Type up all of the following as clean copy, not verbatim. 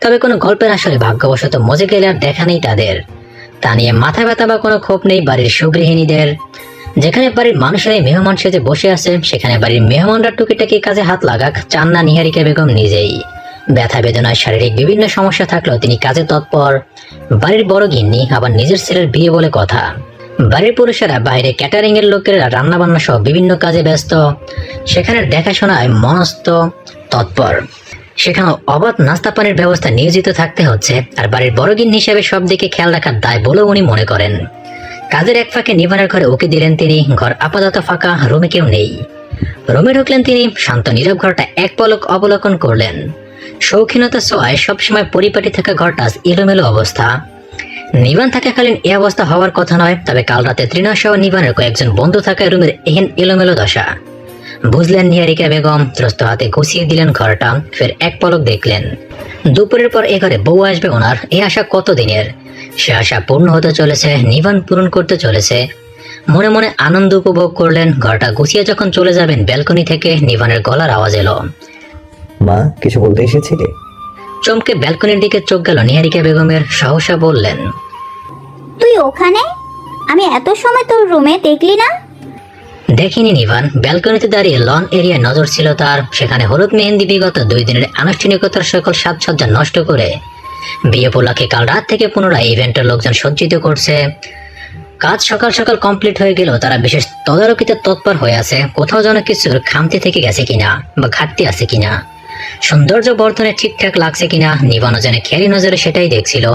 তবে কোনো গল্পের আসলে ভাগ্যবশত মজে গেলে আর দেখা নেই তাদের। তা নিয়ে মাথা ব্যথা বা কোনো ক্ষোভ নেই বাড়ির সুগৃহিণীদের। যেখানে বাড়ির মানুষেরাই মেহমান সেজে বসে আছে, সেখানে বাড়ির মেহমানরা টুকিটাকি কাজে হাত লাগাক চান না নিহারিকা বেগম নিজেই। ব্যথা বেদনায় শারীরিক বিভিন্ন সমস্যা থাকলেও তিনি কাজে তৎপর। বাড়ির বড় গিন্নি, আবার নিজের ছেলের বিয়ে বলে কথা। বাড়ির পুরুষেরা বাইরে ক্যাটারিং এর লোকেরা রান্না বান্না সহ বিভিন্ন কাজে ব্যস্ত। সেখানে দেখাশোনায় মনস্থ তৎপর। সেখানে অবাধ নাস্তা পানির ব্যবস্থা নিয়োজিত থাকতে হচ্ছে, আর বাড়ির বড় গিন্নি হিসেবে সব দিকে খেয়াল রাখার দায় বলে উনি মনে করেন। কাজের এক ফাঁকে নিবানের ঘরে ওকে দিলেন তিনি। ঘর আপাতত ফাঁকা, রুমে কেউ নেই। রুমে ঢুকলেন তিনি, শান্ত নীরব ঘরটা এক পলক অবলোকন করলেন। শৌখিনতা ছোঁয়ায় সবসময় পরিপাটি থাকা ঘরটা এলোমেলো অবস্থা। নিবান থাকাকালীন এ অবস্থা হওয়ার কথা নয়, তবে কাল রাতে ত্রিনয় সহ নিবানের কয়েকজন বন্ধু থাকায় রুমের এহেন এলোমেলো দশা। বুঝলেন নিহারিকা বেগম, ত্রস্ত হাতে গুছিয়ে দিলেন ঘরটা। ফের এক পলক দেখলেন দুপুরের পর এ ঘরে বউ আসবে ওনার, এ আশা কতদিনের। সে আশা পূর্ণ হতে চলেছে, নিবান পূরণ করতে চলেছে। মনে মনে আনন্দ উপভোগ করলেন। ঘরটা গুছিয়ে যখন চলে যাবেন, ব্যালকনি থেকে নিবানের গলার আওয়াজ এলো। মা, কিছু বলতে এসেছিলে? চমকে ব্যালকনির দিকে চোখ গেল নিহারিকা বেগমের। সহসা বললেন, তুই ওখানে? আমি এত সময় তোর রুমে দেখলি না? দেখিনি নিবান। ব্যালকনিতে দাঁড়িয়ে লন এরিয়ায় নজর ছিল তার। সেখানে হলুদ মেহেন্দি বিগত 2 দিনের আনুষ্ঠানিকতার সকল সাজসজ্জা নষ্ট করে বিয়ে উপলক্ষে কাল রাত থেকে পুনরায় ইভেন্টের লোকজন সজ্জিত করছে। কাজ সকাল সকাল কমপ্লিট হয়ে গেল, তারা বিশেষ তদারকিতে তৎপর হয়ে আছে কোথাও যেন কিছুর খামতি থেকে গেছে কিনা বা ঘাটতি আছে কিনা, সৌন্দর্য বর্ধনে ঠিকঠাক লাগছে কিনা। নিবানও যেন খেয়ালি নজরে সেটাই দেখছিল।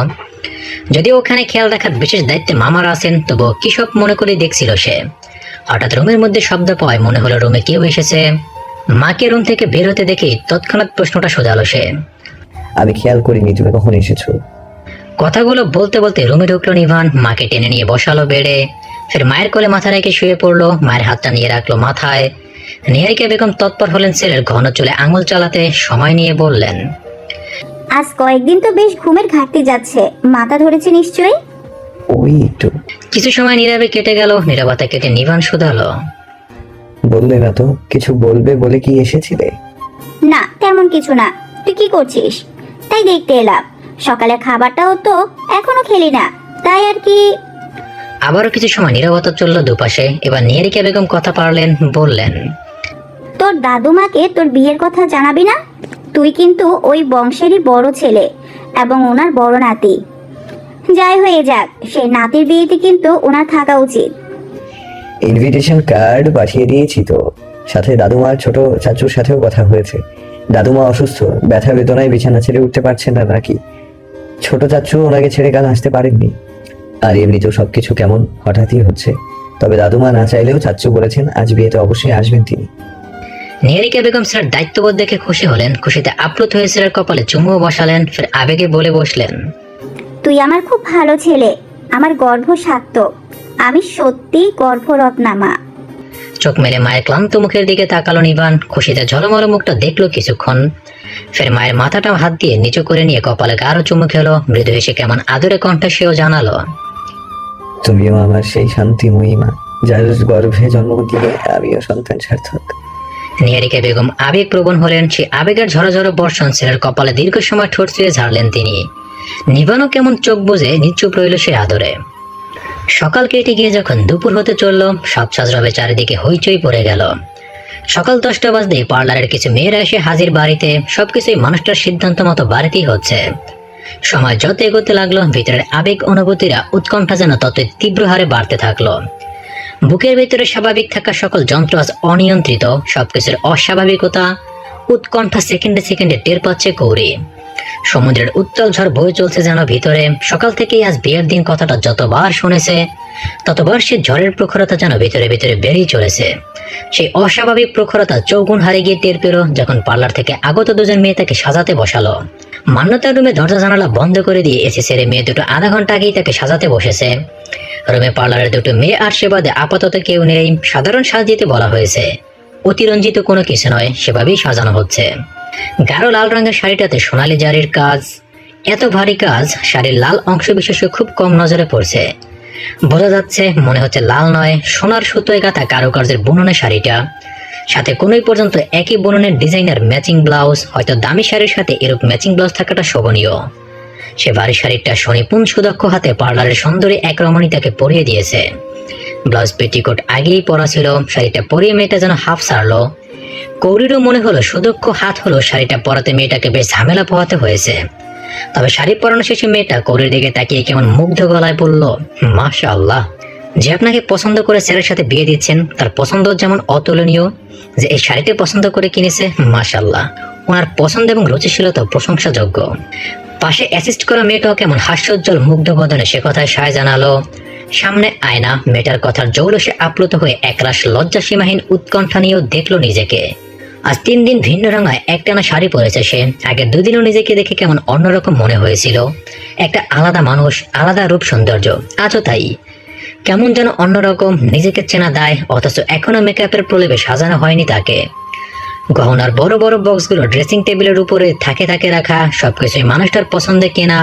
যদিও ওখানে খেয়াল রাখার বিশেষ দায়িত্বে মামারা আছেন, তবুও কি সব মনে করে দেখছিল সে। হঠাৎ রুমের মধ্যে শব্দ পায়, মনে হলো রুমে কেউ এসেছে। মাকে রুম থেকে বের হতে দেখে তৎক্ষণাৎ প্রশ্নটা সোজালো সে। আমি খেয়াল করিনি তুমি কখন এসেছো। কথাগুলো বলতে বলতে রুমে ঢুকলো নিভান। মাকে টেনে নিয়ে বসালো বেডে। ফের মায়ের কোলে মাথা রেখে শুয়ে পড়লো। মায়ের হাতটা নিয়ে রাখলো মাথায়। নিহারিকা বেগম তৎপর হলেন ছেলের ঘন চুলে আঙুল চালাতে। সময় নিয়ে বললেন, আজ কয়েকদিন তো বেশ ঘুমের ঘাটতি যাচ্ছে, মাথা ধরেছে নিশ্চয়ই। ওই একটু। কিছু সময় নীরবে কেটে গেল। নীরবতা কেটে নিভান শুধালো, বললে না তো, কিছু বলবে বলে কি এসেছিলে? না, তেমন কিছু না। তুই কি করছিস? তাই দেখতে এলাম। সকালে খাবারটাও তো এখনো খেলি না, তাই আর কি। আবারও কিছু সময় নীরবতা চলল দুপাশে। এবার নিহারিকা বেগম কথা পারলেন, বললেন, তোর দাদুমাকে তোর বিয়ের কথা জানাবি না? তুই কিন্তু ওই বংশেরই বড় ছেলে এবং ওনার বড় নাতি। যাই হয়ে যাক, সেই নাতির বিয়েতে কিন্তু ওনার থাকা উচিত। ইনভিটেশন কার্ড পাঠিয়ে দিয়েছি তো, সাথে দাদুমার ছোট চাচুর সাথেও কথা হয়েছে। দাদুমা অসুস্থ, ব্যথা বেদনায় বিছানা ছেড়ে উঠতে পারছেন না নাকি। ছোট চাচু ওনাকে ছেড়ে কাল আসতে পারেননি। আর এমনিতেও সবকিছু কেমন হঠাৎই হচ্ছে। তবে দাদুমা না চাইলেও চাচু বলেছেন আজ বিয়েতে অবশ্যই আসবেন তিনি। নিহারিকা বেগম স্যার দায়িত্ববোধ দেখে খুশি হলেন। খুশিতে আপ্লুত হয়ে স্যারের কপালে চুমুও বসালেন। ফের আবেগে বলে বসলেন, তুই আমার খুব ভালো ছেলে, আমার গর্ভ সাত্য। আমি সত্যি গর্ভরত্না মা। চোখ মেলে মায়ের ক্লান্ত মুখের দিকে তাকালো নিবান। খুশিতে ঝলমলো মুখটা দেখলো কিছুক্ষণ। ফের মায়ের মাথাটা হাত দিয়ে নিচু করে নিয়ে কপালে গাঢ় চুমু খেলো। মৃদু হেসে কেমন আদরে কণ্ঠে সেও জানালো, তুমিও আমার সেই শান্তিময়ী মা, যার গর্ভে জন্ম দিয়ে আমিও সন্তান সার্থক। নিহারিকা বেগম আবেগ প্রবণ হলেন। সে আবেগের ঝরঝর বর্ষণ ছেলের কপালে দীর্ঘ সময় ঠোঁট ছুঁয়ে ঝাড়লেন তিনি। নিবানও কেমন চোখ বুঝে নিশ্চুপ রইল সে আদরে। সকাল কেটে গিয়ে যখন দুপুর হতে চলল, সব সাজরবে চারিদিকে হইচই পড়ে গেল। সকাল 10টা বাজতে পার্লারের কিছু মেয়েরা এসে হাজির বাড়িতে। সবকিছুই মানুষটার সিদ্ধান্ত মতো বাড়িতেই হচ্ছে। সময় যত এগোতে লাগলো, ভিতরের আবেগ অনুভূতিরা উৎকণ্ঠা যেন ততই তীব্র হারে বাড়তে থাকলো। বুকের ভিতরে স্বাভাবিক থাকা সকল যন্ত্র আজ অনিয়ন্ত্রিত। সবকিছুর অস্বাভাবিকতা উৎকণ্ঠা সেকেন্ডে সেকেন্ডে টের পাচ্ছে কৌরি। সমুদ্রের উত্তাল ঝড় বয়ে চলছে যেন ভিতরে। সকাল থেকেই আজ বিয়ের দিন কথাটা যতবার শুনেছে, ততবার সে ঝড়ের প্রখরতা যেন ভিতরে ভিতরে বেড়েই চলেছে। সেই অস্বাভাবিক প্রখরতা চৌগুণ হারিয়ে গিয়ে টের পেল যখন পার্লার থেকে আগত দুজন মেয়ে তাকে সাজাতে বসালো। মান্যতার রুমে দরজা জানালা বন্ধ করে দিয়ে এসে সেরে মেয়ে দুটো আধা ঘন্টা আগেই তাকে সাজাতে বসেছে। রুমে পার্লারের দুটো মেয়ে আর সে বাদে আপাতত কেউ নেই। সাধারণ সাজ দিতে বলা হয়েছে, অতিরঞ্জিত কোনো কিছু নয়, সেভাবেই সাজানো হচ্ছে। গাঢ় লাল রঙের শাড়িটাতে সোনালী জারির কাজ। এত ভারী কাজ, শাড়ির লাল অংশ বিশেষে খুব কম নজরে পড়ছে। বোঝা যাচ্ছে মনে হচ্ছে লাল নয়, সোনার সুতোয় গাঁথা কারুকার্যের বুননে শাড়িটা। সাথে কোনোই পর্যন্ত একই বর্ণনের ডিজাইনার ম্যাচিং ব্লাউজ, হয়তো দামি শাড়ির সাথে এরূপ ম্যাচিং ব্লাউজ থাকাটা শোভনীয়। সে ভারী শাড়িটা সুনিপুণ সুদক্ষ হাতে পার্লারের সুন্দরী এক রমণী তাকে পরিয়ে দিয়েছে। ব্লাউজ পেটিকোট আগেই পরা ছিল, শাড়িটা পরিয়ে মেয়েটা যেন হাফ ছাড়লো। কৌরিরও মনে হলো সুদক্ষ হাত হলো শাড়িটা পরাতে মেয়েটাকে বেশ ঝামেলা পোহাতে হয়েছে। তবে শাড়ি পরানো শেষে মেয়েটা কৌরির দিকে তাকিয়ে কেমন মুগ্ধ গলায় বলল, মাশাআল্লাহ, যে আপনাকে পছন্দ করে ছেলের সাথে বিয়ে দিচ্ছেন তার পছন্দ যেমন অতুলনীয়, যে এই শাড়িটা পছন্দ করে কিনেছে, মাশাআল্লাহ, ওনার পছন্দ এবং রুচিশীলতা প্রশংসাযোগ্য। পাশে অ্যাসিস্ট করা মেয়েটাও কেমন হাস্যোজ্জ্বল মুগ্ধ বদনে সে কথায় সায় জানালো। সামনে আয়না, মেয়েটার কথার জৌলসে আপ্লুত হয়ে একরাশ লজ্জা সীমাহীন উৎকণ্ঠা নিয়েও দেখলো নিজেকে। আজ 3 দিন ভিন্ন রঙায় একটানা শাড়ি পরেছে সে। আগে 2 দিনও নিজেকে দেখে কেমন অন্যরকম মনে হয়েছিল, একটা আলাদা মানুষ, আলাদা রূপ সৌন্দর্য। আজও তাই, কেমন যেন অন্যরকম, নিজেকে চেনা দায়, অথচ এখনো মেকআপের প্রলেপে সাজানো হয়নি তাকে। গহনার বড় বড় বক্সগুলো ড্রেসিং টেবিলের উপরে থাকে থাকে রাখা, সবকিছুই মানুষটার পছন্দে কেনা।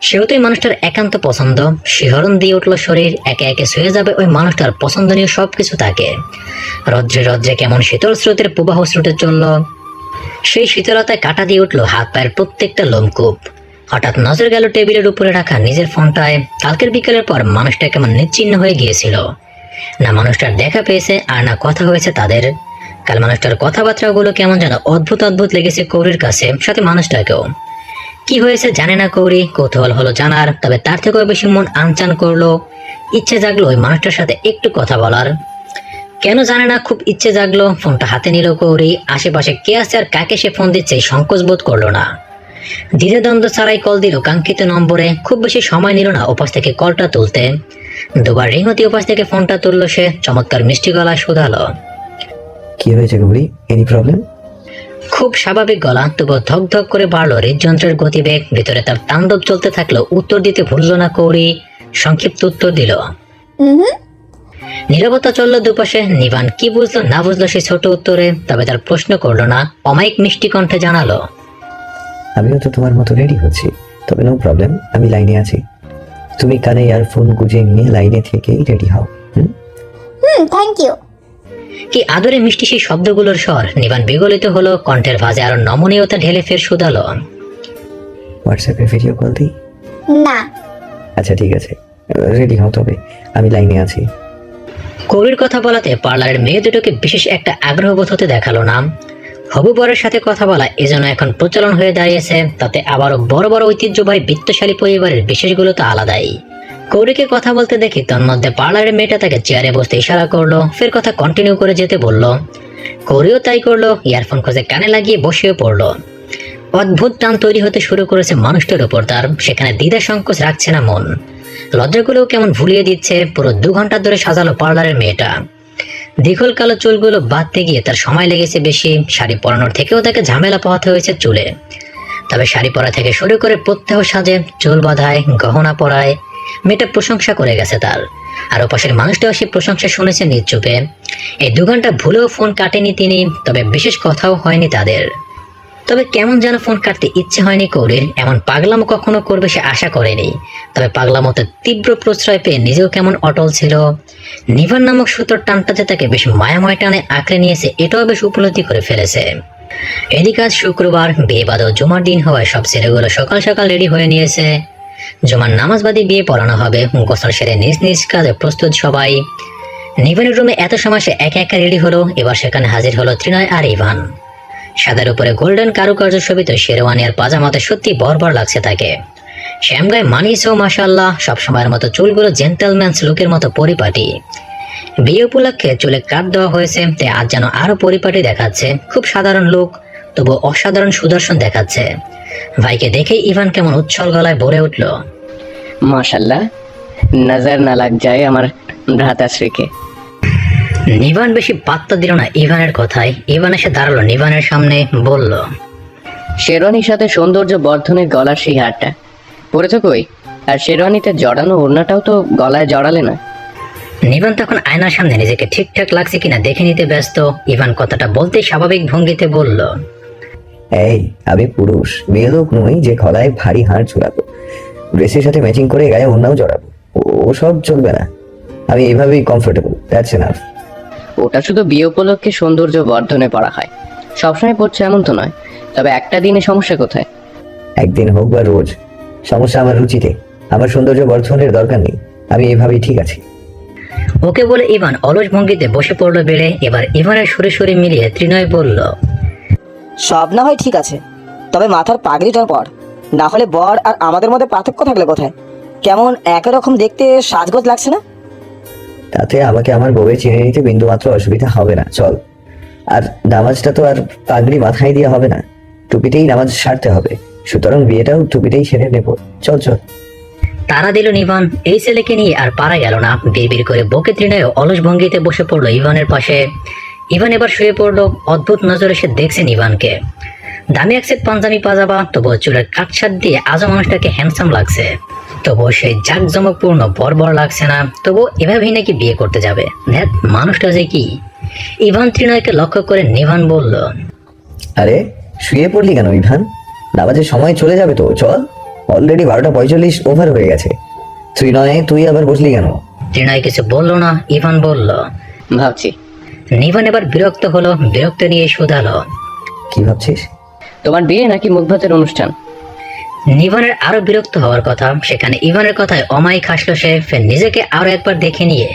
সেও তো ওই মানুষটার একান্ত পছন্দ। শিহরণ দিয়ে উঠল শরীর, একে একে ছুঁয়ে যাবে ওই মানুষটার পছন্দনীয় সবকিছু তাকে। রজ্রে রজ্রে কেমন শীতল স্রোতের প্রবাহ স্রোতে চলল। সেই শীতলতায় কাটা দিয়ে উঠল হাত পায়ের প্রত্যেকটা লোমকূপ। হঠাৎ নজর গেল টেবিলের উপরে রাখা নিজের ফোনটায়। কালকের বিকেলের পর মানুষটা কেমন নিশ্চিহ্ন হয়ে গিয়েছিল। না মানুষটার দেখা পেয়েছে আর না কথা হয়েছে তাদের। কাল মানুষটার কথাবার্তাগুলো কেমন যেন অদ্ভুত অদ্ভুত লেগেছে কৌরির কাছে, সাথে মানুষটাকেও। কি হয়েছে জানে না কৌরি, কৌতূহল হলো জানার, তবে তার থেকেও বেশি মন আনচান করলো। ইচ্ছে জাগলো ওই মানুষটার সাথে একটু কথা বলার। কেন জানে না খুব ইচ্ছে জাগলো। ফোনটা হাতে নিল কৌরি। আশেপাশে কে আছে আর কাকে সে ফোন দিচ্ছে সংকোচ বোধ করলো না। দ্বিধা দ্বন্দ্ব ছাড়াই কল দিল কাঙ্ক্ষিত নম্বরে। খুব বেশি সময় নিল না ওপাশ থেকে কলটা তুলতে। 2বার রিং হতে ওপাশ থেকে ফোনটা তুললো সে। চমৎকার মিষ্টি গলায় শুধালো, কি হয়েছে গৌরী, এনি প্রবলেম? খুব স্বাভাবিক গলা, তবুও ধক ধক করে বাড়লো হৃদযন্ত্রের গতিবেগ। ভিতরে তার তাণ্ডব চলতে থাকলো। উত্তর দিতে ভুলল না কৌরি, সংক্ষিপ্ত উত্তর দিল। নীরবতা চলল দুপাশে। নিবান কি বুঝলো না বুঝলো সেই ছোট উত্তরে, তবে তার প্রশ্ন করলো না। অমায়িক মিষ্টি কণ্ঠে জানালো, আমিও তো তোমার মতো রেডি হচ্ছি, তবে নো প্রবলেম, আমি লাইনে আছি। তুমি কানে ইয়ারফোন গুঁজে নিয়ে লাইনে থেকেই রেডি হও। Thank you. কি আদরে মিষ্টি সেই শব্দগুলোর স্বর। নিবান বিগলিত হলো, কণ্ঠের ভাঁজে আরো নমনীয়তা ঢেলে ফের শুধালো, হোয়াটসঅ্যাপে ভিডিও কল দিই? না। আচ্ছা ঠিক আছে, রেডি হও, তবে আমি লাইনে আছি। কৌরির কথা বলাতে পার্লারের মেয়ে দুটোকে বিশেষ একটা আগ্রহবোধ হতে দেখালো না। হবু বরের সাথে কথা বলা এজন্য এখন প্রচলন হয়ে দাঁড়িয়েছে। তাতে আবারও বড় বড় ঐতিহ্যবাহী বিত্তশালী পরিবারের বিশেষগুলো তো আলাদাই। কৌরিকে কথা বলতে দেখি তন্মধ্যে পার্লারের মেয়েটা তাকে চেয়ারে বসতে ইশারা করলো, ফের কথা কন্টিনিউ করে যেতে বলল। কৌরিও তাই করলো, ইয়ারফোন খুঁজে কানে লাগিয়ে বসেও পড়লো। অদ্ভুত টান তৈরি হতে শুরু করেছে মানুষটার উপর তার। সেখানে দ্বিধা সংকোচ রাখছে না মন। লজ্জাগুলোও কেমন ভুলিয়ে দিচ্ছে। পুরো 2 ঘন্টা ধরে সাজালো পার্লারের মেয়েটা। দীঘল কালো চুলগুলো বাঁধতে গিয়ে তার সময় লেগেছে বেশি। শাড়ি পরানোর থেকেও তাকে ঝামেলা পোহাতে হয়েছে চুলে। তবে শাড়ি পরা থেকে শুরু করে প্রত্যহ সাজে, চুল বাঁধায়, গহনা পরায়, মেয়েটা প্রশংসা করে গেছে তার। আর ওপাশের মানুষটাও সেই প্রশংসা শুনেছে নিজ চুপে। এই 2 ঘন্টা ভুলেও ফোন কাটেনি তিনি, তবে বিশেষ কথাও হয়নি তাদের। তবে কেমন যেন ফোন কাটতে ইচ্ছে হয়নি কৌরির। এমন পাগলামো কখনো করবে সে আশা করেনি। তবে পাগলামোতে তীব্র প্রশ্রয় পেয়ে নিজেও কেমন অটল ছিল। নিভান নামক সুতোর টানটা যে তাকে বেশ মায়াময় টানে আঁকড়ে নিয়েছে, এটাও বেশ উপলব্ধি করে ফেলেছে। এদিকে আজ শুক্রবার, বিয়ে বাদও জুমার দিন হওয়ায় সব ছেলেগুলো সকাল সকাল রেডি হয়ে নিয়েছে। জুমার নামাজ বাদে বিয়ে পড়ানো হবে। গোসল সেরে নিজ নিজ কাজে প্রস্তুত সবাই। নিভানের রুমে এত সময় সে একা একা রেডি হলো। এবার সেখানে হাজির হলো ত্রিনয় আর ইভান। সাদার উপরে গোল্ডেন কারুকার্য শোভিত শেরওয়ানি আর পাজামাতে সত্যি বরবার লাগছে তাকে। শ্যামগায় মানিয়েছেও মাশাআল্লাহ। সবসময়ের মতো চুলগুলো জেন্টেলম্যানস লুকের মতো পরিপাটি। বিয়ে উপলক্ষে চুলে কাট দেওয়া হয়েছে, তাই আজ যেন আরো পরিপাটি দেখাচ্ছে। খুব সাধারণ লোক, তবু অসাধারণ সুদর্শন দেখাচ্ছে। ভাইকে দেখেই ইভান কেমন উচ্ছল গলায় ভরে উঠল, माशाल्लाह, नजर ना लग जाए আমার ভ্রাতাশ্রীকে। নিভান বেশি পাত্তা দিল না ইভানের কথায়। ইভান এসে দাঁড়ালো নিভানের সামনে, বলল, শেরওয়ানির সাথে সৌন্দর্য বর্ধনের গলার সেই হারটা পরেছো কই? আর শেরওয়ানিতে জড়ানো ওড়নাটাও তো গলায় জড়ালে না। নিভান তখন আয়নার সামনে নিজেকে ঠিকঠাক লাগছে কিনা দেখে নিতে ব্যস্ত। ইভান কথাটা বলতে স্বাভাবিক ভঙ্গিতে বলল, এই, আমি পুরুষ, মেয়ে লোক নই যে গলায় ভারী হাড় ঝুলাবো, ড্রেসের সাথে ম্যাচিং করে গায়ে ওড়নাও জড়াবো। ও সব চলবে না, আমি এইভাবেই কমফোর্টেবল, দ্যাটস এনাফ। ওটা শুধু বিয়ে উপলক্ষে সৌন্দর্য বর্ধনে পড়া হয়, সবসময় পড়ছে এমন তো নয়। তবে একটা দিনে সমস্যা কোথায়? একদিন হোক বা রোজ, সমস্যা আমার রুচিতে। আমার সৌন্দর্য বর্ধনের দরকার নেই, আমি এভাবেই ঠিক আছি। ওকে বলে ইভান অলস ভঙ্গিতে বসে পড়লো বেড়ে। এবার ইভানের সুরে সুরে মিলিয়ে ত্রিনয় বলল, সব না হয় ঠিক আছে, তবে মাথার পাগড়িটার পর, না হলে বর আর আমাদের মধ্যে পার্থক্য থাকলে কোথায়? কেমন একই রকম দেখতে সাজগোজ লাগছে না? তাতে আমাকে আমার বউয়ে চিনে নিতে বিন্দুমাত্র অসুবিধা হবে না, চল। আর নামাজটা তো আর পাগড়ি মাথায় দিয়ে হবে না, টুপিতেই নামাজ সারতে হবে, সুতরাং বিয়েটাও টুপিতেই সেরে নেব, চল চল। তারা দিল ইভান। এই ছেলেকে নিয়ে আর পারা গেল না। বিড়বিড় করে বকে ত্রিনয় অলস ভঙ্গিতে বসে পড়লো ইভানের পাশে। ইভান এবার শুয়ে পড়লো। অদ্ভুত নজরে সে দেখছেন ইভানকে। দামি এক সেট পাঞ্জাবি পাজামা, তবুও চুলের কাটছাট দিয়ে আজও মানুষটাকে হ্যান্ডসাম লাগছে। তবুও সেই জাঁকজমকপূর্ণ বর্বর লাগছে না। তবুও এভাবেই নাকি বিয়ে করতে যাবে। ধ্যাত, মানুষটা যে কি! ইভান ত্রিনয়কে লক্ষ্য করে নিভান বলল, আরে শুয়ে পড়লি কেন ইভান? নামাজের সময় চলে যাবে তো, চল। অলরেডি 12:45 ওভার হয়ে গেছে। ত্রিনয়, তুই আবার বসলি কেন? ত্রিনয় কিছু বলল না। ইভান বলল, ভাবছি। নিভান এবার বিরক্ত হলো। বিরক্ত নিয়ে শুধালো, কি ভাবছিস? তোমার বিয়ে নাকি মুখ ভাতের অনুষ্ঠান? নিভানের আরো বিরক্ত হওয়ার কথা, সেখানে ইভানের কথায় অমায়িক হাসলো সে। ফের নিজেকে আরো একবার দেখে নিয়ে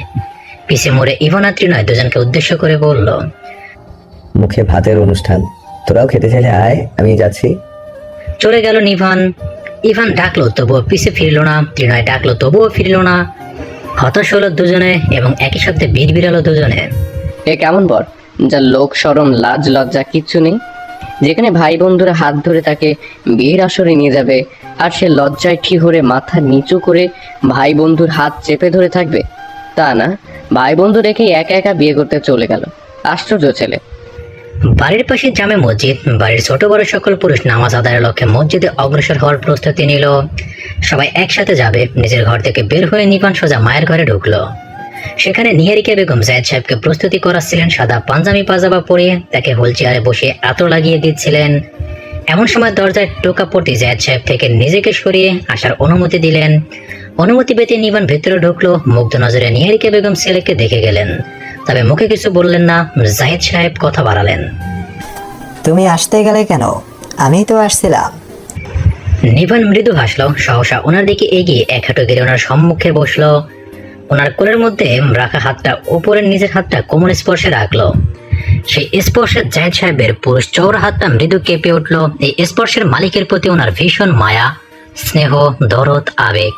পিছে মোড়ে ইভান আর ত্রিনয় দুজনকে উদ্দেশ্য করে বলল, মুখে ভাতের অনুষ্ঠান, তোরাও খেতে চাইলে আয়, আমি যাচ্ছি। চলে গেল নিভান। ইভান ডাকলো তবুও পিছে ফিরল না। ত্রিনয় ডাকলো তবুও ফিরল না। হতাশ হলো দুজনে এবং একই সাথে ভিড় বিড়ালো দুজনে। এ কেমন বর, যার লোক শরম লাজ লজ্জা কিচ্ছু নেই, যেখানে ভাই বন্ধুরা হাত ধরে তাকে বিয়ের আসরে নিয়ে যাবে, আর সে লজ্জায় ঠিহরে মাথা নিচু করে ভাই বন্ধুর হাত চেপে ধরে থাকবে। তা না, ভাই বন্ধু রেখেই একা একা বিয়ে করতে চলে গেল। আশ্চর্য ছেলে। বাড়ির পাশে জামে মসজিদ। বাড়ির ছোট বড় সকল পুরুষ নামাজ আদায়ের লক্ষ্যে মসজিদে অগ্রসর হওয়ার প্রস্তুতি নিল। সবাই একসাথে যাবে। নিজের ঘর থেকে বের হয়ে নিভান সোজা মায়ের ঘরে ঢুকলো। সেখানে নিহারিকা বেগম জায়েদ সাহেবকে প্রস্তুতি করাচ্ছিলেন। সাদা পাঞ্জাবি পাজামা পরে তাকে হুইল চেয়ারে বসে আতর লাগিয়ে দিচ্ছিলেন। এমন সময় দরজায় টোকা পড়তে জায়েদ সাহেব থেকে নিজেকে সরিয়ে আসার অনুমতি দিলেন। অনুমতি পেতে নিভান ভেতরে ঢুকলো। মুগ্ধ নজরে নিহারিকা বেগম ছেলেকে দেখে গেলেন, তবে মুখে কিছু বললেন না। জায়েদ সাহেব কথা বাড়ালেন, তুমি আসতে গেলে কেন? আমি তো আসছিলাম। নিভান মৃদু হাসলো। সহসা ওনার দিকে এগিয়ে এক হাঁটু গেড়ে ওনার সম্মুখে বসলো। ওনার কোলের মধ্যে রাখা হাতটা উপরের নিজের হাতটা কোমর স্পর্শে রাখলো। সেই স্পর্শে জায়েদ সাহেবের পুরুষ চৌড়া হাতটা মৃদু কেঁপে উঠলো। এই স্পর্শের মালিকের প্রতি ওনার ভীষণ মায়া, স্নেহ, দরদ, আবেগ।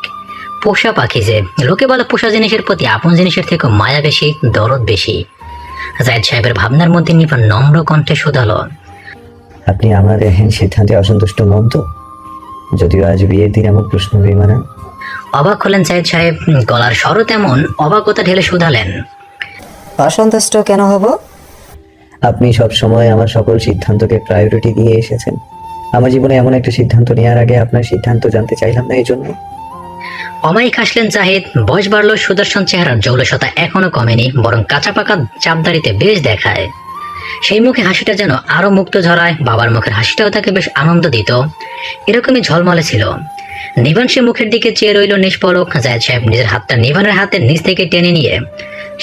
পোষা পাখি যে, লোকে বলে পোষা জিনিসের প্রতি আপন জিনিসের থেকে মায়া বেশি, দরদ বেশি। জায়েদ সাহেবের ভাবনার মধ্যে নিভান নম্র কণ্ঠে শুধালো, আপনি আমার এহেন সিদ্ধান্তে অসন্তুষ্ট মন তো? যদিও আজ বিয়ের দিন এমন প্রশ্ন বেমানান। অবাক হলেন জায়েদ সাহেব। গলার স্বরও তেমন অবাকতা ঢেলে শুধালেন, অসন্তুষ্ট কেন হব? আপনি সব সময় আমার সকল সিদ্ধান্তকে প্রায়োরিটি দিয়ে এসেছেন। আমার জীবনে এমন একটা সিদ্ধান্ত নেওয়ার আগে আপনার সিদ্ধান্ত জানতে চাইলাম না, এই জন্য। অমায়িক হাসলেন জাহিদ। বয়স বাড়লো, সুদর্শন চেহারার জৌলসতা এখনো কমেনি, বরং কাঁচা পাকা চাপদারিতে বেশ দেখায়। সেই মুখে হাসিটা যেন আরো মুক্ত ঝরায়। বাবার মুখের হাসিটাও তাকে বেশ আনন্দ দিত, এরকমই ঝলমলে ছিল। নিভান সে মুখের দিকে চেয়ে রইল নিষ্পলক। জায়েদ সাহেব নিজের হাতটা নিভানের হাতের নিচ থেকে টেনে নিয়ে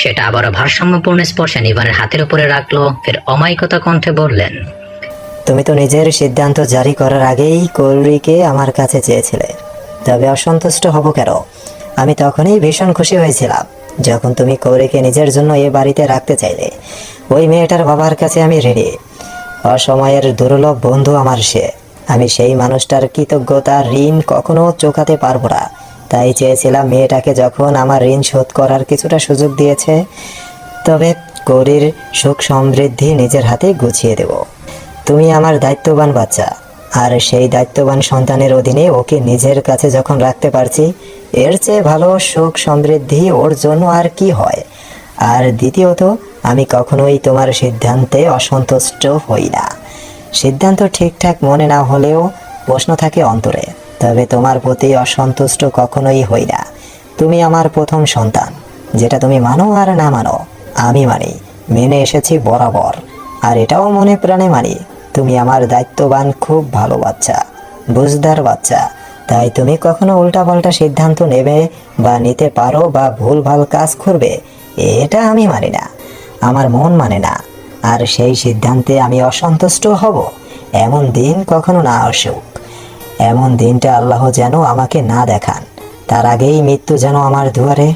সেটা আবারও ভারসাম্যপূর্ণ স্পর্শে নিভানের হাতের উপরে রাখলো। ফের অমায়িকতা কণ্ঠে বললেন, তুমি তো নিজের সিদ্ধান্ত জারি করার আগেই কৌরিকে আমার কাছে চেয়েছিলে, তবে অসন্তুষ্ট হব কেন? আমি তখনই ভীষণ খুশি হয়েছিলাম যখন তুমি কৌরিকে নিজের জন্য এ বাড়িতে রাখতে চাইলে। ওই মেয়েটার বাবার কাছে আমি রেডি। অসময়ের দুর্লভ বন্ধু আমার সে। আমি সেই মানুষটার কৃতজ্ঞতার ঋণ কখনো চোকাতে পারবো না। তাই চেয়েছিলাম মেয়েটাকে যখন আমার ঋণ শোধ করার কিছুটা সুযোগ দিয়েছে, তবে কৌরির সুখ সমৃদ্ধি নিজের হাতে গুছিয়ে দেব। তুমি আমার দায়িত্ববান বাচ্চা, আর সেই দায়িত্ববান সন্তানের অধীনে ওকে নিজের কাছে যখন রাখতে পারছি, এর চেয়ে ভালো সুখ সমৃদ্ধি ওর জন্য আর কি হয়? আর দ্বিতীয়ত, আমি কখনোই তোমার সিদ্ধান্তে অসন্তুষ্ট হই না। সিদ্ধান্ত ঠিকঠাক মনে না হলেও প্রশ্ন থাকে অন্তরে, তবে তোমার প্রতি অসন্তুষ্ট কখনোই হই না। তুমি আমার প্রথম সন্তান, যেটা তুমি মানো আর না মানো, আমি মানি, মেনে এসেছি বরাবর। আর এটাও মনে প্রাণে মানি, তুমি আমার দায়িত্ববান খুব ভালো বাচ্চা, বুঝদার বাচ্চা। তাই তুমি কখনো উল্টাপাল্টা সিদ্ধান্ত নেবে বা নিতে পারো বা ভুলভাল কাজ করবে, এটা আমি মানি না। আমার মন মানে না, আর সেই সিদ্ধান্তে আমি অসন্তুষ্ট হব এমন দিন কখনো না আসুক। এমন দিনটা আল্লাহ যেন আমাকে না দেখান, তার আগেই মৃত্যু যেন আমার দুয়ারে।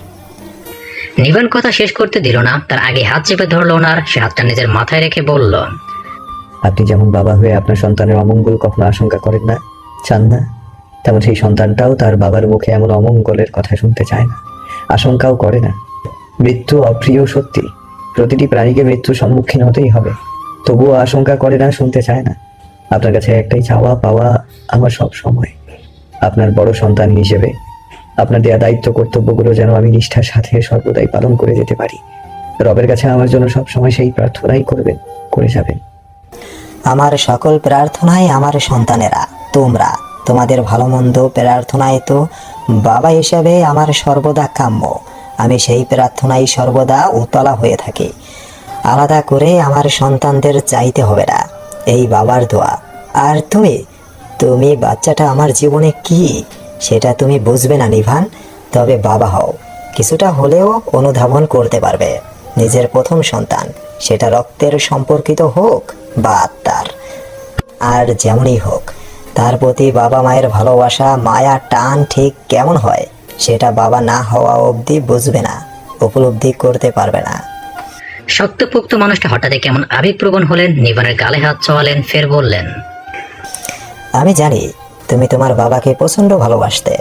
নিবান কথা শেষ করতে দিল না, তার আগে হাত চেপে ধরলো ওনার। সে হাতটা নিজের মাথায় রেখে বলল, আপনি যেমন বাবা হয়ে আপনার সন্তানের অমঙ্গল কখনো আশঙ্কা করেন না, চান না, তেমন সেই সন্তানটাও তার বাবার মুখে এমন অমঙ্গলের কথা শুনতে চায় না, আশঙ্কাও করে না। মৃত্যু অপ্রিয় সত্যি, প্রতিটি প্রাণীকে মৃত্যুর সম্মুখীন হতেই হবে, তবুও আশঙ্কা করে না, শুনতে চায় না। আপনার কাছে একটাই চাওয়া পাওয়া আমার সব সময়, আপনার বড় সন্তান হিসেবে আপনার দেয়া দায়িত্ব কর্তব্যগুলো যেন আমি নিষ্ঠার সাথে সর্বদাই পালন করে যেতে পারি। রবের কাছে আমার জন্য সব সময় সেই প্রার্থনাই করবেন, করে যাবেন। আমার সকল প্রার্থনায় আমার সন্তানেরা, তোমরা তোমাদের ভালো মন্দ প্রার্থনায় তো বাবা হিসাবে আমার সর্বদা কাম্য। আমি সেই প্রার্থনায় সর্বদা উতলা হয়ে থাকি। আলাদা করে আমার সন্তানদের চাইতে হবে না, এই বাবার দোয়া। আর তুমি বাচ্চাটা আমার জীবনে কি সেটা তুমি বুঝবে না নিভান, তবে বাবা হও, কিছুটা হলেও অনুধাবন করতে পারবে। নিজের প্রথম সন্তান, সেটা রক্তের সম্পর্কিত হোক বা আত্মার, আর যেমনই হোক, তার প্রতি বাবা মায়ের ভালোবাসা, মায়া, টান ঠিক কেমন হয় সেটা বাবা না হওয়া অবধি বুঝবে না, উপলব্ধি করতে পারবে না। শক্তপোক্ত মানুষটা হঠাৎ কেমন আবেগপ্রবণ হলেন। নিবানের গালে হাত চোয়ালেন, ফের বললেন, আমি জানি তুমি তোমার বাবাকে প্রচণ্ড ভালোবাসতে।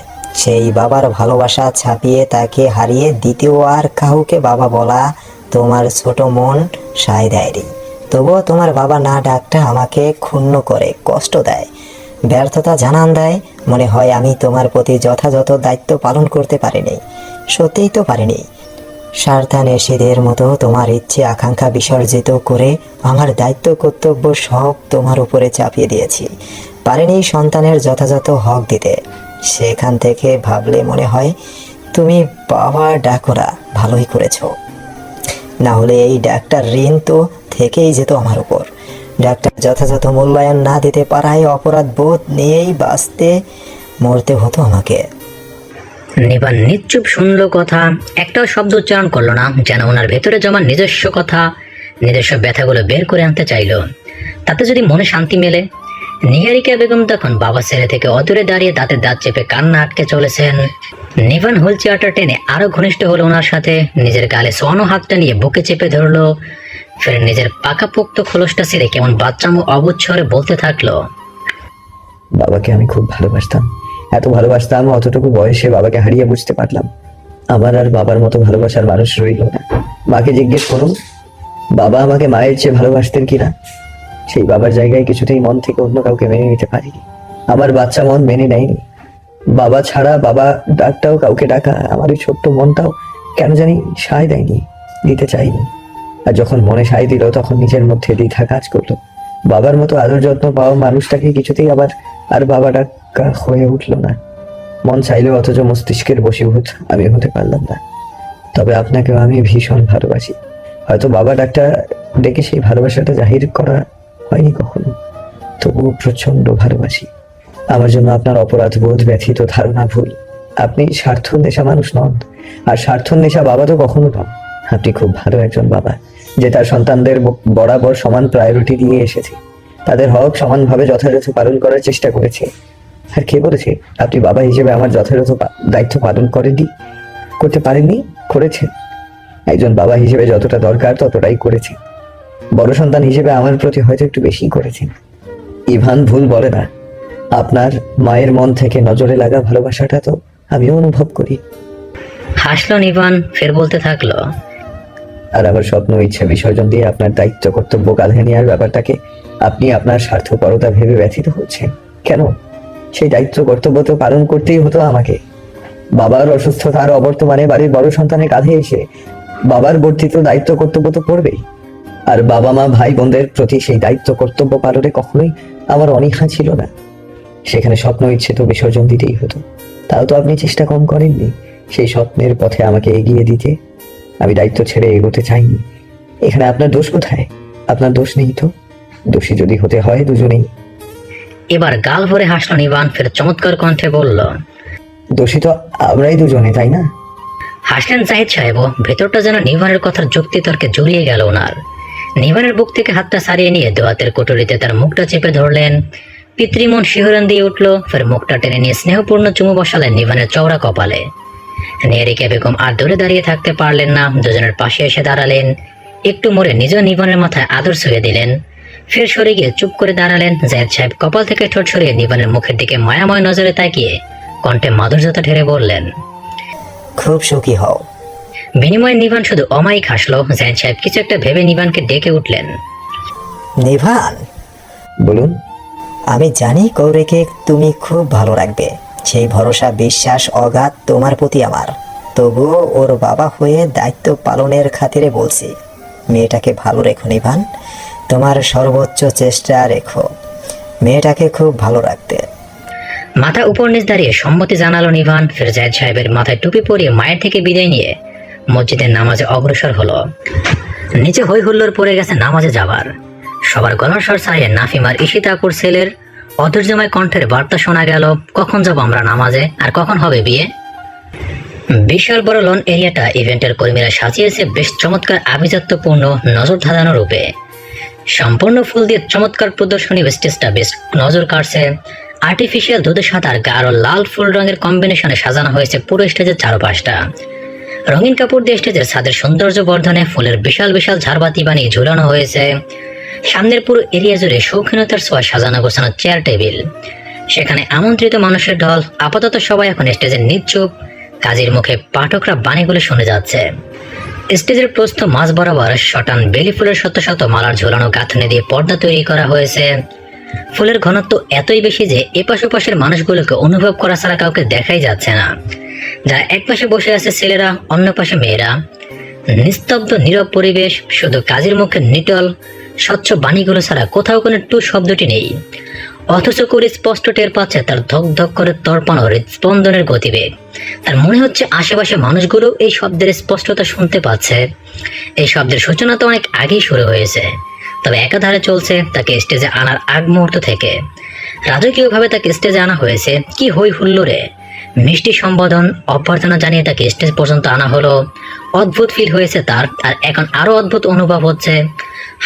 সেই বাবার ভালোবাসা ছাপিয়ে তাকে হারিয়ে দ্বিতীয় আর কাউকে বাবা বলা তোমার ছোট মন সায় দেয়নি। তবুও তোমার বাবা না ডাকটা আমাকে ক্ষুণ্ণ করে, কষ্ট দেয়, ব্যর্থতা জানান দেয়। মনে হয় আমি তোমার প্রতি যথাযথ দায়িত্ব পালন করতে পারিনি, সত্যিই তো পারিনি। স্বার্থান্বেষীদের মতো তোমার ইচ্ছে আকাঙ্ক্ষা বিসর্জিত করে আমার দায়িত্ব কর্তব্য সব তোমার উপরে চাপিয়ে দিয়েছি। পারিনি সন্তানের যথাযথ হক দিতে। সেখান থেকে ভাবলে মনে হয় তুমি বাবা ডাকরা ভালোই করেছো, না হলে এই ডাক্তার ঋণ তো থেকেই যেত আমার উপর। ডাক্তার যথাযথ মূল্যায়ন না দিতে পারায় অপরাধ বোধ নিয়েই বাঁচতে মরতে হতো আমাকে। নিবান নিশ্চুপ শুনল কথা, একটাও শব্দ উচ্চারণ করলো না, যেন ওনার ভেতরে জমা নিজস্ব কথা, নিজস্ব ব্যথাগুলো বের করে আনতে চাইলো, তাতে যদি মনে শান্তি মেলে। নিহারিকা বেগম তখন বাবা ছেলে থেকে অদূরে দাঁড়িয়ে দাঁতে দাঁত চেপে কান্না আটকে চলেছেন। নিবান হুইল চেয়ারটা টেনে আরো ঘনিষ্ঠ হলো ওনার সাথে, নিজের গালে সোয়ানো হাতটা নিয়ে বুকে চেপে ধরলো, ফের নিজের পাকাপোক্ত খোলসটা ছেড়ে কেমন বাচ্চামো অবুঝ স্বরে বলতে থাকলো, বাবাকে আমি খুব ভালোবাসতাম, এত ভালোবাসতাম অতটুকু বয়সে বাবাকে হারিয়ে বুঝতে পারলাম আমার আর বাবার মতো ভালোবাসার মানুষ রইল না। মাকে জিজ্ঞেস করুন বাবা আমাকে মায়ের চেয়ে ভালোবাসতেন কিনা। সেই বাবার জায়গায় কিছুতেই মন থেকে অন্য কাউকে মেনে নিতে পারিনি, আমার বাচ্চা মন মেনে নেয়নি। বাবা ছাড়া বাবা ডাকটাও কাউকে ডাকা আমার এই ছোট্ট মনটাও কেন জানি সায় দেয়নি, দিতে চাইনি। আর যখন মনে সায় দিল তখন নিজের মধ্যে দ্বিধা কাজ করলো। বাবার মতো আদর যত্ন পাওয়া মানুষটাকে কিছুতেই আবার আর বাবা ডাকা হয়ে উঠলো না। মন চাইলেও অথচ মস্তিষ্কের বশীভূত আমি হতে পারলাম না। তবে আপনাকেও আমি ভীষণ ভালোবাসি, হয়তো বাবা ডাক্তার ডেকে সেই ভালোবাসাটা জাহির করা হয়নি কখনো, তবুও প্রচন্ড ভালোবাসি। আমার জন্য আপনার অপরাধ বোধ ব্যথিত ধারণা ভুল। আপনি স্বার্থ নেশা মানুষ নন, আর স্বার্থ নেশা বাবা তো কখনো নন। আপনি খুব ভালো একজন বাবা, যে তার সন্তানদের বরাবর সমান প্রায়োরিটি দিয়ে এসেছে, তাদের হক সমানভাবে যথাযথ পালন করার চেষ্টা করেছে। আর কে বলেছে আপনি বাবা হিসেবে আমার যথাযথ দায়িত্ব পালন করেননি, করতে পারেননি? করেছেন। একজন বাবা হিসেবে যতটা দরকার ততটাই করেছেন। বড় সন্তান হিসেবে আমার প্রতি হয়তো একটু বেশি করেছেন। ইভান ভুল বলে না, আপনার মায়ের মন থেকে নজরে লাগা ভালোবাসাটা তো আমিও অনুভব করি। হাসলো নিবান, ফের বলতে থাকলো, আর আমার স্বপ্ন ইচ্ছা বিসর্জন দিয়ে আপনার দায়িত্ব কর্তব্য কাঁধে নেওয়ার ব্যাপারটাকে আপনি আপনার স্বার্থপরতা ভেবে ব্যথিত হচ্ছেন কেন? সেই দায়িত্ব কর্তব্য তো পালন করতেই হতো আমাকে। বাবার অসুস্থতার অবর্তমানে বাড়ির বড় সন্তানের কাঁধে এসে বাবার বর্ধিত দায়িত্ব কর্তব্য তো পড়বেই। আর বাবা মা ভাই বোনদের প্রতি সেই দায়িত্ব কর্তব্য পালনে কখনোই আমার অনীহা ছিল না। সেখানে স্বপ্ন ইচ্ছে তো বিসর্জন দিতেই হতো, তাও তো আপনি চেষ্টা কম করেননি সেই স্বপ্নের পথে আমাকে এগিয়ে দিতে। আমি দায়িত্ব ছেড়ে এগোতে চাইনি। এখানে আপনার দোষ কোথায়? আপনার দোষ নেই তো? দোষী যদি হতে হয় দুজনেই। এবার গাল ভরে হাসলো নিবান, ফের চমৎকার কণ্ঠে বলল, দোষী তো আমরাই দুজনে, তাই না? হাসলেন জাহিদ সাহেবও। ভেতরটা যেন নিভানের কথার যুক্তি তর্কে জড়িয়ে গেল ওনার। নিভানের বুক থেকে হাতটা সারিয়ে নিয়ে দোয়াতের কোটরিতে তার মুখটা চেপে ধরলেন। পিতৃমন শিহরণ দিয়ে উঠল। ফের মুখটা টেনে নিয়ে স্নেহপূর্ণ চুমু বসালেন নিভানের চওড়া কপালে। নিহারিকা বেগম আর দূরে দাঁড়িয়ে থাকতে পারলেন না, দুজনের পাশে এসে দাঁড়ালেন। একটু মরে নিজ নিভানের মাথায় আদর ছুঁয়ে দিলেন। ফের সরে গিয়ে চুপ করে দাঁড়ালেন। জাহিদ সাহেব কপাল থেকে ঠোঁট সরিয়ে নিভানের মুখের দিকে মায়াময় নজরে তাকিয়ে কণ্ঠে মাধুর্যতা ঢেলে বললেন, খুব সুখী হও। বিনিময়ে নিভান শুধু অমায়িক হাসলো। জাহিদ সাহেব কিছু একটা ভেবে নিভানকে ডেকে উঠলেন। নিভান, বলুন। আমি জানি কৌরিকে তুমি খুব ভালো রাখবে, সেই ভরসা বিশ্বাস অগাধ তোমার প্রতি আমার। তবুও ওর বাবা হয়ে দায়িত্ব পালনের খাতিরে বলছি, মেয়েটাকে ভালো রেখো নিভান, তোমার সর্বোচ্চ চেষ্টা রেখো মেয়েটাকে খুব ভালো রাখতে। মাথা উপর নিচ দাঁড়িয়ে সম্মতি জানালো নিভান। ফের জাহিদ সাহেবের মাথায় টুপি পরিয়ে মায়ের থেকে বিদায় নিয়ে মসজিদের নামাজে অগ্রসর হলো। নিচে হই হুল্লোড় পড়ে গেছে নামাজে যাবার। সবার গলার স্বর ছাড়িয়ে নাফিমার ঈশিতাপুর ছেলের অধৈর্যময় কণ্ঠের বার্তা শোনা গেল, কখন যাব আমরা নামাজে, আর কখন হবে বিয়ে। বিশাল বড় লন এরিয়াটা ইভেন্টের কর্মীরা সাজিয়েছে বেশ চমৎকার আভিজাত্যপূর্ণ নজর ধাঁধানো রূপে। সম্পূর্ণ ফুল দিয়ে চমৎকার প্রদর্শনী স্টেজটা বেশ নজর কাটছে। আর্টিফিশিয়াল দুধের সাদা আর গাঢ় লাল ফুল রঙের কম্বিনেশনে সাজানো হয়েছে পুরো স্টেজের চারপাশটা। রঙিন কাপড় দিয়ে স্টেজের ছাদের সৌন্দর্য বর্ধনে ফুলের বিশাল বিশাল ঝাড়বাতি বানিয়ে ঝুলানো হয়েছে। সামনের পুরো এরিয়া জুড়ে শৌখিনতার ছোঁয়া সাজানো গোছানো চেয়ার টেবিল। সেখানে আমন্ত্রিত মানুষের ঢল। আপাতত সবাই এখন স্টেজের নিশ্চুপ, কাজের মুখে পাঠকরা বাণীগুলো শুনে যাচ্ছে। স্টেজের প্রস্থ মাঝ বরাবর শটান বেলি ফুলের শত শত মালার ঝোলানো গাঁথনি দিয়ে পর্দা তৈরি করা হয়েছে। ফুলের ঘনত্ব এতই বেশি যে এপাশ ওপাশের মানুষগুলোকে অনুভব করা ছাড়া কাউকে দেখাই যাচ্ছে না। যারা এক পাশে বসে আছে ছেলেরা, অন্য পাশে মেয়েরা। নিস্তব্ধ নীরব পরিবেশ, শুধু কাজের মুখে নিটল স্বচ্ছ বাণীগুলো ছাড়া কোথাও কোনো টু শব্দটি নেই। অথচ করে স্পষ্ট টের পাচ্ছে তার ধক ধক করে তর্পণ হৃদস্পন্দনের গতিবেগ। তার মনে হচ্ছে আশেপাশে মানুষগুলো এই শব্দের স্পষ্টতা শুনতে পাচ্ছে। এই শব্দের সূচনা তো অনেক আগেই শুরু হয়েছে, তবে একাধারে চলছে তাকে স্টেজে আনার আগ মুহূর্ত থেকে। রাজকীয়ভাবে তাকে স্টেজে আনা হয়েছে। কি হই হুল্লোড়ে মিষ্টি সম্বোধন অভ্যর্থনা জানিয়ে তাকে স্টেজ পর্যন্ত আনা হলো। অদ্ভুত ফিল হয়েছে তার, আর এখন আরো অদ্ভুত অনুভব হচ্ছে।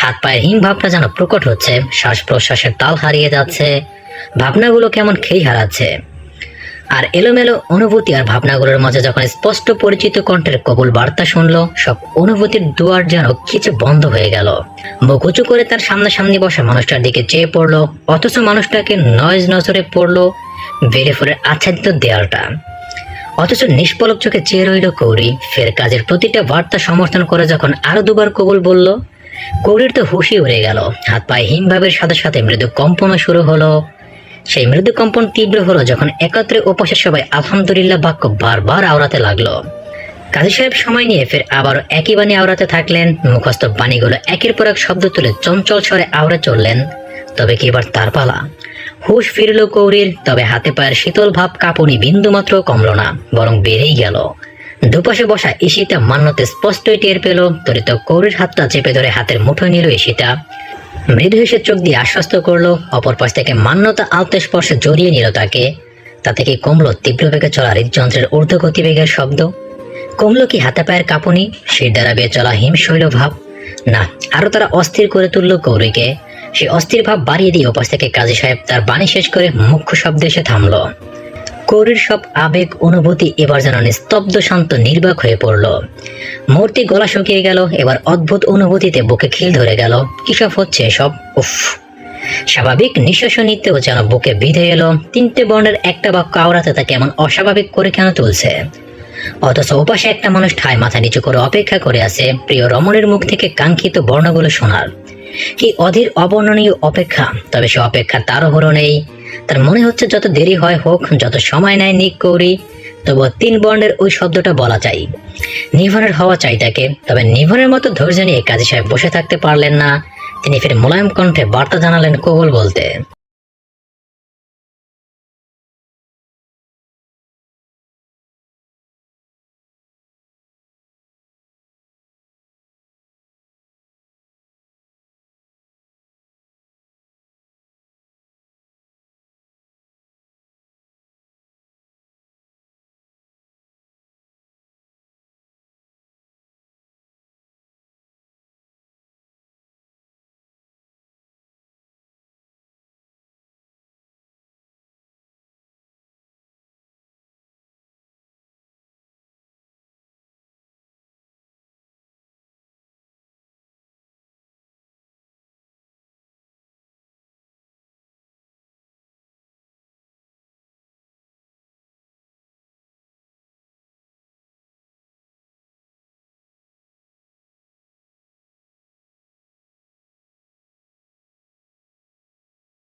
হাত পায়ের হিম ভাবনা যেন প্রকট হচ্ছে, শ্বাস প্রশ্বাসের তাল হারিয়ে যাচ্ছে, ভাবনাগুলো কেমন খেই হারাচ্ছে। আর এলোমেলো অনুভূতি আর ভাবনাগুলোর মাঝে যখন স্পষ্ট পরিচিত কণ্ঠের কবুল বার্তা শুনলো, সব অনুভূতির দুয়ার যেন কিছু বন্ধ হয়ে গেল। মুখ উঁচু করে তার সামনাসামনি বসা মানুষটার দিকে চেয়ে পড়লো, অথচ মানুষটাকে নয়েজ নজরে পড়লো বেলে ফুলের আচ্ছাদিত দেয়ালটা। অথচ নিষ্পলক চোখে চেয়ে রইল কৌরি। ফের কাজের প্রতিটা বার্তা সমর্থন করে যখন আরো দুবার কবুল বলল, কৌরির তো হুশি উড়ে গেল। হাত পায়ে হিমভাবের সাথে সাথে মৃদু কম্পনও শুরু হলো। সেই মৃদু কম্পন তীব্র হলো যখন একত্রে উপস্থিত সবাই আলহামদুলিল্লাহ বাক্য বারবার আওড়াতে লাগলো। কাজী সাহেব সময় নিয়ে ফের আবারও একই বাণী আওড়াতে থাকলেন। মুখস্থ বাণীগুলো একের পর এক শব্দ তুলে চঞ্চল স্বরে আওড়ে চললেন। তবে কি এবার তার পালা? হুশ ফিরল কৌরির, তবে হাতে পায়ের শীতল ভাব কাঁপুনি বিন্দু মাত্র কমল না, বরং বেড়েই গেল। দুপাশে বসা ঈশিতা মান্যতে স্পষ্টই টের পেল। তরিত কৌরির হাতটা চেপে ধরে হাতের মুঠোয় নিল ঈশিতা। মৃদু হেসে চোখ দিয়ে আশ্বস্ত করলো। অপর পাশ থেকে মান্যতা আলতে স্পর্শে জড়িয়ে নিল তাকে। তাতে কি কমলো তীব্র বেগে চলা হৃদযন্ত্রের ঊর্ধ্ব গতিবেগের শব্দ? কমলো কি হাতে পায়ের কাঁপুনি, শির দ্বারা বেয়ে চলা হিমশৈল ভাব? না, আরো তারা অস্থির করে তুলল কৌরিকে। সেই অস্থির ভাব বাড়িয়ে দিয়ে ওপাশ থেকে কাজী সাহেব তার বাণী শেষ করে মুখ্য শব্দে এসে থামলো। কৌরির সব আবেগ অনুভূতি এবার যেন নিস্তব্ধ শান্ত নির্বাক হয়ে পড়ল। মূর্তি গলা শুকিয়ে গেল। এবার অদ্ভুত অনুভূতিতে বুকে খিল ধরে গেল। কি সব হচ্ছে এসব? উফ! স্বাভাবিক নিঃশ্বাস নিতেও যেন বুকে বিঁধে এলো। তিনটে বর্ণের একটা বাক্য আওড়াতে তাকে এমন অস্বাভাবিক করে কেন তুলছে? অথচ ওপাশে একটা মানুষ ঠায় মাথা নিচু করে অপেক্ষা করে আছে প্রিয় রমণের মুখ থেকে কাঙ্ক্ষিত বর্ণগুলো শোনার। কি অধীর অবর্ণনীয় অপেক্ষা! তবে সে অপেক্ষা তারও হলো নেই। তার মনে হচ্ছে যত দেরি হয় হোক, যত সময় নেয় নিক কৌরি, তবু 3 বর্ণের ওই শব্দটা বলা চাই। নিভনের হওয়া চাই তাকে। তবে নিভনের মতো ধৈর্য নিয়ে কাজী সাহেব বসে থাকতে পারলেন না। তিনি ফের মোলায়েম কণ্ঠে বার্তা জানালেন কবুল বলতে।